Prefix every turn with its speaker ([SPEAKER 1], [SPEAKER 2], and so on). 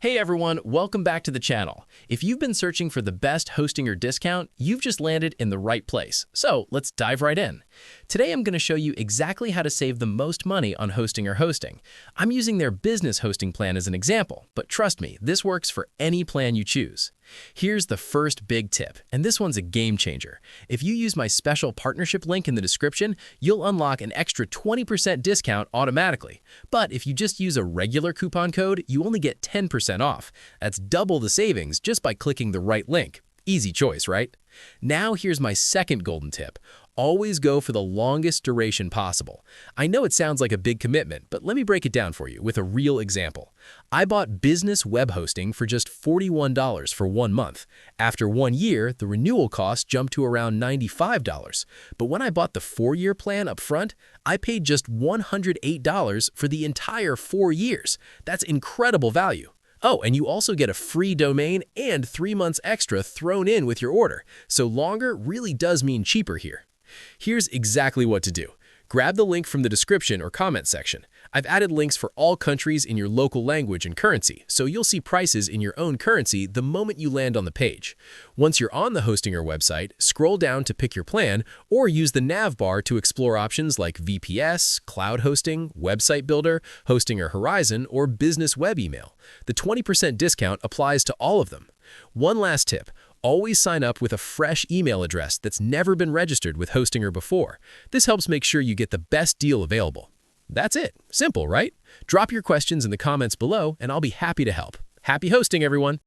[SPEAKER 1] Hey everyone, welcome back to the channel. If you've been searching for the best Hostinger discount, you've just landed in the right place. So let's dive right in. Today I'm going to show you exactly how to save the most money on Hostinger hosting. I'm using their business hosting plan as an example, but trust me, this works for any plan you choose. Here's the first big tip, and this one's a game changer. If you use my special partnership link in the description, you'll unlock an extra 20% discount automatically. But if you just use a regular coupon code, you only get 10% off. That's double the savings just by clicking the right link. Easy choice, right? Now here's my second golden tip. Always go for the longest duration possible. I know it sounds like a big commitment, but let me break it down for you with a real example. I bought business web hosting for just $41 for 1 month. After 1 year, the renewal cost jumped to around $95. But when I bought the 4-year plan up front, I paid just $108 for the entire 4 years. That's incredible value. Oh, and you also get a free domain and 3 months extra thrown in with your order, so longer really does mean cheaper here. Here's exactly what to do. Grab the link from the description or comment section. I've added links for all countries in your local language and currency, so you'll see prices in your own currency the moment you land on the page. Once you're on the Hostinger website, scroll down to pick your plan or use the nav bar to explore options like VPS, cloud hosting, website builder, Hostinger Horizon, or business web email. The 20% discount applies to all of them. One last tip. Always sign up with a fresh email address that's never been registered with Hostinger before. This helps make sure you get the best deal available. That's it. Simple, right? Drop your questions in the comments below, and I'll be happy to help. Happy hosting, everyone!